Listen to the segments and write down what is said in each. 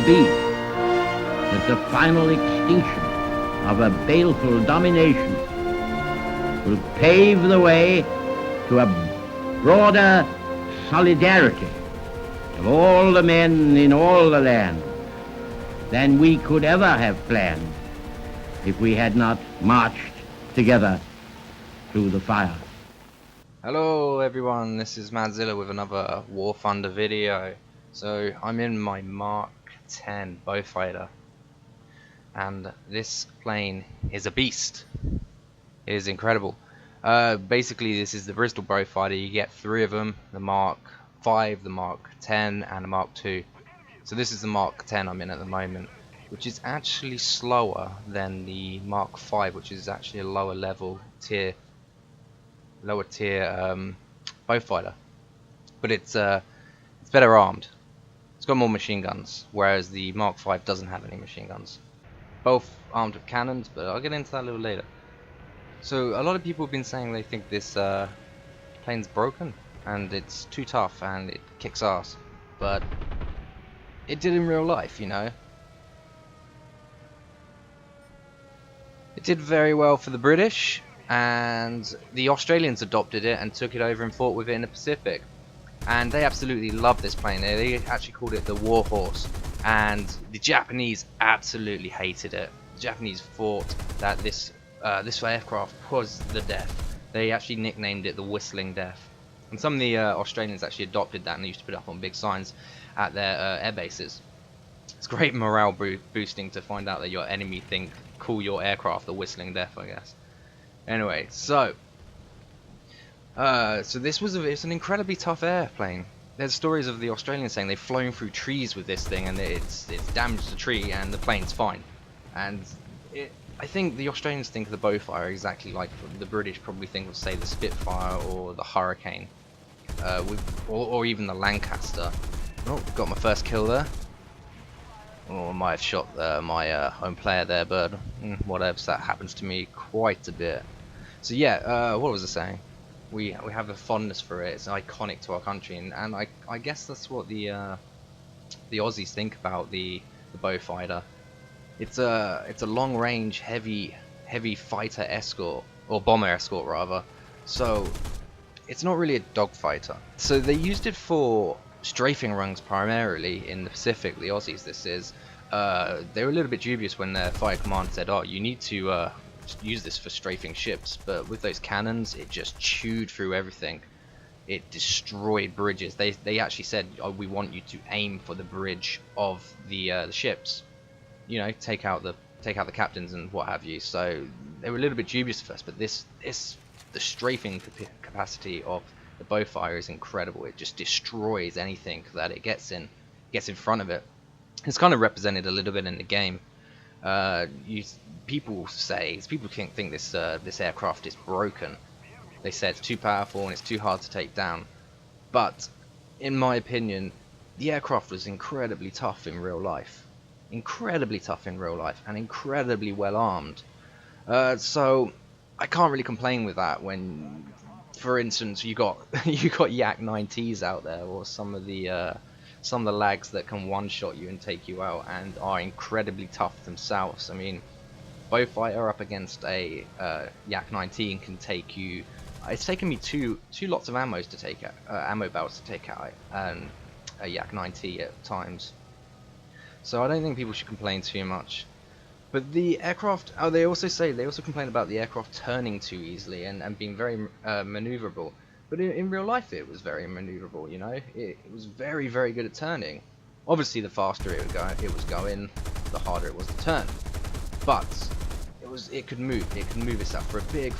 be that the final extinction of a baleful domination will pave the way to a broader solidarity of all the men in all the land than we could ever have planned if we had not marched together through the fire. Hello everyone, this is Madzilla with another War Thunder video. So I'm in my Mark 10 Beaufighter, and this plane is a beast. It is incredible. Basically this is the Bristol Beaufighter. You get 3 of them, the Mark 5, the Mark 10 and the Mark 2. So this is the Mark 10 I'm in at the moment, which is actually slower than the Mark 5, which is actually a lower tier Beaufighter, but it's better armed. It's got more machine guns, whereas the Mark 5 doesn't have any machine guns. Both armed with cannons, but I'll get into that a little later. So a lot of people have been saying they think this plane's broken and it's too tough and it kicks ass, but it did in real life, you know. It did very well for the British, and the Australians adopted it and took it over and fought with it in the Pacific, and they absolutely loved this plane. They actually called it the War Horse, and the Japanese absolutely hated it. The Japanese thought that this aircraft was the death. They actually nicknamed it the Whistling Death, and some of the Australians actually adopted that and they used to put up on big signs at their air bases. It's great morale boosting to find out that your enemy call your aircraft the Whistling Death, I guess. Anyway, so this was it's an incredibly tough airplane. There's stories of the Australians saying they've flown through trees with this thing and it's damaged the tree and the plane's fine. And I think the Australians think of the Beaufighter exactly like the British probably think of, say, the Spitfire or the Hurricane, or even the Lancaster. Oh, got my first kill there. Oh, I might have shot my own player there, but whatever, that happens to me quite a bit. So yeah, what was I saying? We have a fondness for it. It's iconic to our country, and I guess that's what the Aussies think about the Beaufighter. It's a long-range, heavy fighter escort, or bomber escort rather. So it's not really a dogfighter. So they used it for strafing runs primarily in the Pacific. The Aussies, this is. They were a little bit dubious when their fire command said, "Oh, you need to use this for strafing ships," but with those cannons it just chewed through everything. It destroyed bridges. They actually said, "Oh, we want you to aim for the bridge of the ships, you know, take out the captains and what have you." So they were a little bit dubious at first, but the strafing capacity of the Beaufighter is incredible. It just destroys anything that it gets in front of it. It's kind of represented a little bit in the game. People think this aircraft is broken. They say it's too powerful and it's too hard to take down. But in my opinion, the aircraft was incredibly tough in real life. Incredibly tough in real life and incredibly well armed. So I can't really complain with that when, for instance, you got Yak 9Ts out there, or some of the lags that can one-shot you and take you out and are incredibly tough themselves. I mean, Beaufighter up against a Yak 19 can take you. It's taken me two lots of ammo belts to take out a Yak 9T at times. So I don't think people should complain too much. But the aircraft, they also complain about the aircraft turning too easily and being very maneuverable. But in real life it was very maneuverable, you know. It was very, very good at turning. Obviously the faster it was going, the harder it was to turn. But it could move. It could move itself. For a big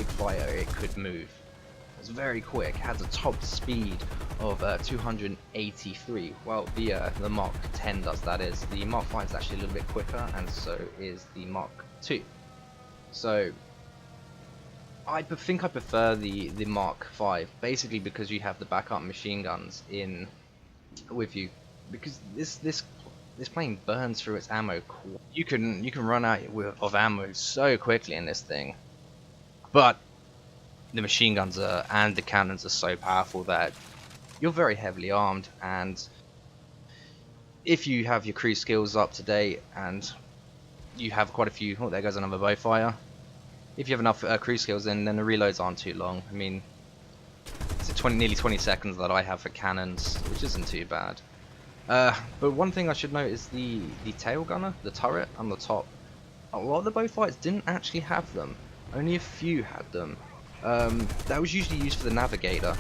fighter, it could move. It was very quick. It had a top speed of 283. Well, the Mark 10 does, that is. The Mark 5 is actually a little bit quicker, and so is the Mark 2. So I think I prefer the Mark 5, basically because you have the backup machine guns in with you, because this plane burns through its ammo. You can run out of ammo so quickly in this thing, but the machine guns and the cannons are so powerful that you're very heavily armed, and if you have your crew skills up to date and you have quite a few, oh, there goes another Beaufighter. If you have enough crew skills, then the reloads aren't too long. I mean, it's nearly 20 seconds that I have for cannons, which isn't too bad. But one thing I should note is the tail gunner, the turret on the top. A lot of the Beaufighters didn't actually have them. Only a few had them. That was usually used for the navigator,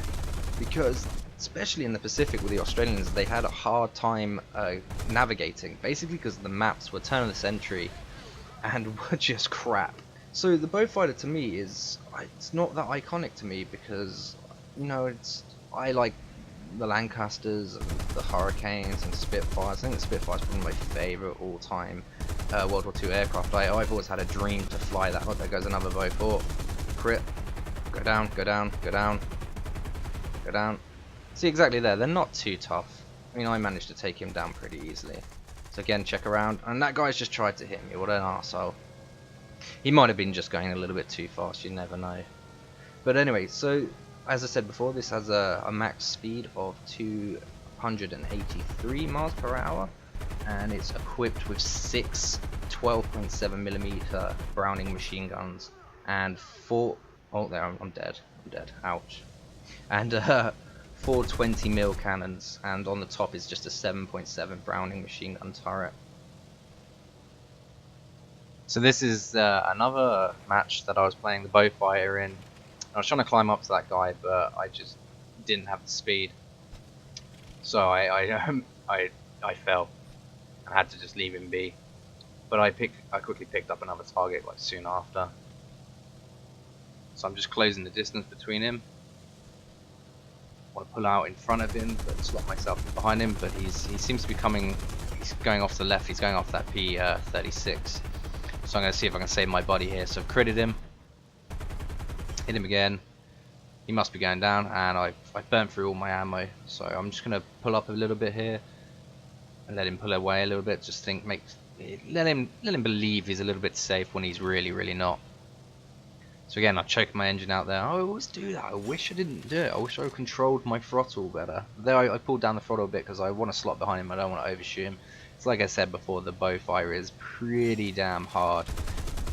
because especially in the Pacific with the Australians, they had a hard time navigating, basically because the maps were turn of the century and were just crap. So the Beaufighter to me it's not that iconic to me, because you know, I like the Lancasters and the Hurricanes and Spitfires. I think the Spitfire's probably my favourite all-time World War II aircraft. I've always had a dream to fly that. Oh, there goes another Beaufort. Crit. Go down, go down, go down, go down. See, exactly there, they're not too tough. I mean, I managed to take him down pretty easily. So again, check around, and that guy's just tried to hit me. What an arsehole. He might have been just going a little bit too fast, you never know. But anyway, so as I said before, this has a max speed of 283 miles per hour, and it's equipped with 6 12.7mm Browning machine guns and 4. Oh, there, I'm dead. I'm dead. Ouch. And 4 20mm cannons, and on the top is just a 7.7 Browning machine gun turret. So this is another match that I was playing the Beaufighter in. I was trying to climb up to that guy, but I just didn't have the speed. So I fell and had to just leave him be. But I quickly picked up another target like soon after. So I'm just closing the distance between him. I want to pull out in front of him, but slot myself behind him. But he seems to be coming. He's going off the left. He's going off that P36. So I'm going to see if I can save my buddy here. So I've critted him. Hit him again. He must be going down, and I burnt through all my ammo. So I'm just going to pull up a little bit here and let him pull away a little bit. Just let him believe he's a little bit safe when he's really not. So again, I choked my engine out there. I always do that. I wish I didn't do it. I wish I controlled my throttle better. There I pulled down the throttle a bit because I want to slot behind him. I don't want to overshoot him. It's like I said before, the Beaufighter is pretty damn hard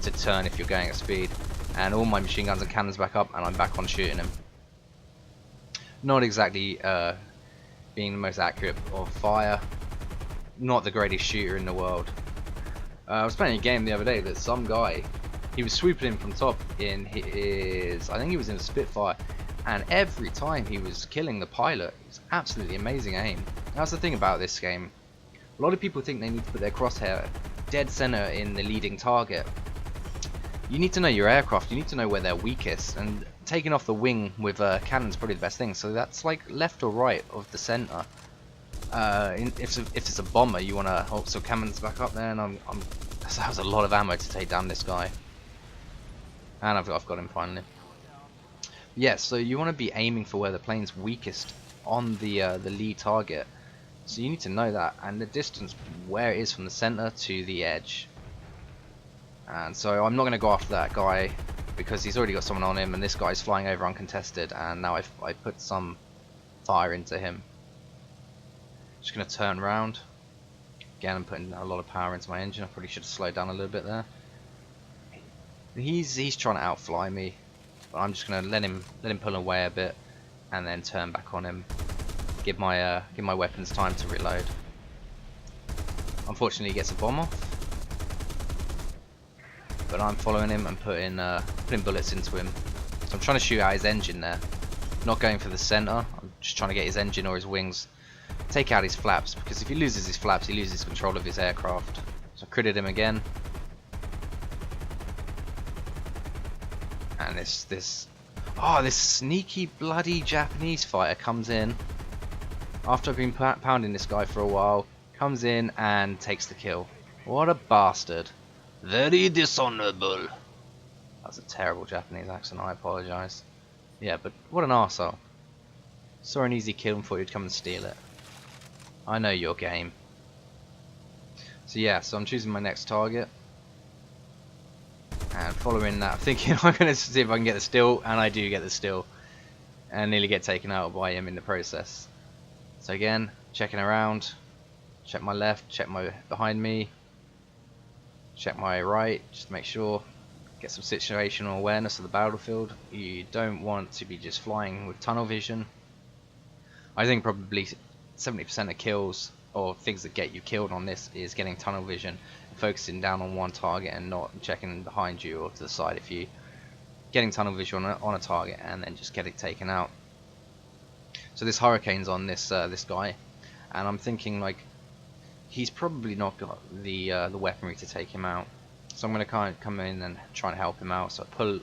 to turn if you're going at speed. And all my machine guns and cannons back up, and I'm back on shooting him. Not exactly being the most accurate of fire. Not the greatest shooter in the world. I was playing a game the other day that some guy, he was swooping in from top in his, I think he was in a Spitfire, and every time he was killing the pilot. It's absolutely amazing aim. That's the thing about this game. A lot of people think they need to put their crosshair dead center in the leading target. You need to know your aircraft, you need to know where they're weakest, and taking off the wing with cannons is probably the best thing. So that's like left or right of the center. If it's a bomber, you want to so cannons back up there, and that was a lot of ammo to take down this guy. And I've got him finally. Yeah, so you want to be aiming for where the plane's weakest on the lead target. So you need to know that, and the distance where it is from the center to the edge. And so I'm not going to go after that guy because he's already got someone on him, and this guy's flying over uncontested, and now I put some fire into him. Just going to turn around. Again, I'm putting a lot of power into my engine. I probably should have slowed down a little bit there. He's trying to outfly me, but I'm just going to let him pull away a bit, and then turn back on him. Give my weapons time to reload. Unfortunately, he gets a bomb off, but I'm following him and putting bullets into him. So I'm trying to shoot out his engine there, not going for the center. I'm just trying to get his engine or his wings, take out his flaps, because if he loses his flaps, he loses control of his aircraft. So I critted him again, and this sneaky bloody Japanese fighter comes in after I've been pounding this guy for a while, comes in and takes the kill. What a bastard. Very dishonorable. That's a terrible Japanese accent, I apologise. Yeah, but what an arsehole. Saw an easy kill and thought you'd come and steal it. I know your game. So yeah, so I'm choosing my next target. And following that, I'm thinking I'm going to see if I can get the steal, and I do get the steal. And nearly get taken out by him in the process. So again, checking around, check my left, check my behind me, check my right, just to make sure. Get some situational awareness of the battlefield. You don't want to be just flying with tunnel vision. I think probably 70% of kills or things that get you killed on this is getting tunnel vision, focusing down on one target and not checking behind you or to the side. If you getting tunnel vision on a target and then just get it taken out. So this hurricane's on this this guy, and I'm thinking like he's probably not got the weaponry to take him out. So I'm going to kind of come in and try and help him out. So I pull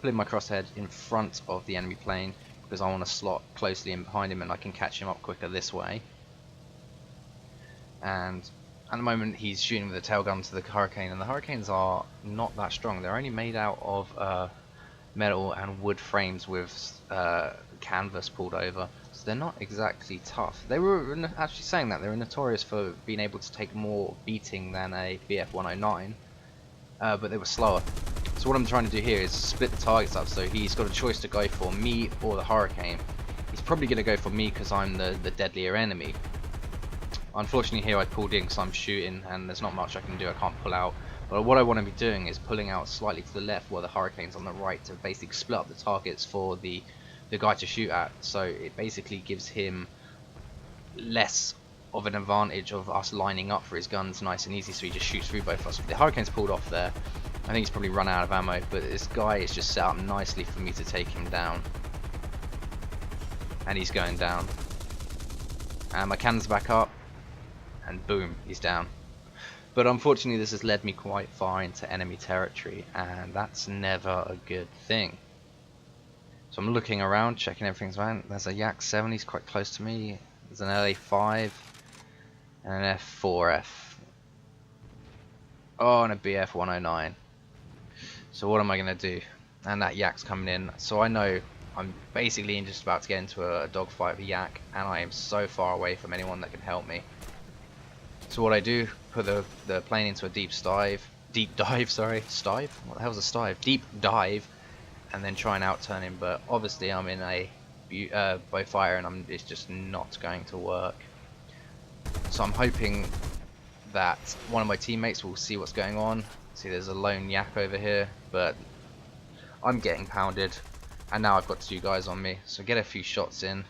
in my crosshead in front of the enemy plane because I want to slot closely in behind him and I can catch him up quicker this way. And at the moment he's shooting with a tail gun to the hurricane, and the hurricanes are not that strong. They're only made out of metal and wood frames with canvas pulled over, so they're not exactly tough. They were actually saying that they were notorious for being able to take more beating than a BF-109. But they were slower. So what I'm trying to do here is split the targets up, so he's got a choice to go for me or the hurricane. He's probably going to go for me because I'm the deadlier enemy. Unfortunately here I pulled in because I'm shooting and there's not much I can do, I can't pull out. But what I want to be doing is pulling out slightly to the left while the hurricane's on the right to basically split up the targets for the guy to shoot at. So it basically gives him less of an advantage of us lining up for his guns nice and easy, so he just shoots through both of us. The hurricane's pulled off there. I think he's probably run out of ammo, but this guy is just set up nicely for me to take him down. And he's going down. And my cannon's back up, and boom, he's down. But unfortunately this has led me quite far into enemy territory, and that's never a good thing. So I'm looking around, checking everything's fine. There's a Yak 7, he's quite close to me. There's an LA5 and an F4F. Oh, and a BF-109. So what am I going to do? And that Yak's coming in. So I know I'm basically just about to get into a dogfight with a Yak, and I am so far away from anyone that can help me. So what I do, put the plane into a deep dive, sorry, stive? What the hell's a stive? Deep dive, and then try and outturn him, but obviously I'm in a Beaufighter and it's just not going to work. So I'm hoping that one of my teammates will see what's going on. See, there's a lone Yak over here, but I'm getting pounded, and now I've got two guys on me, so get a few shots in,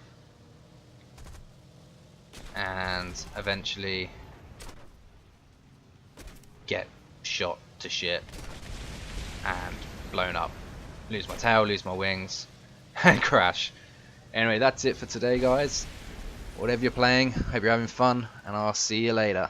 and eventually get shot to shit and blown up. Lose my tail, lose my wings, and crash. Anyway, that's it for today, guys. Whatever you're playing, hope you're having fun, and I'll see you later.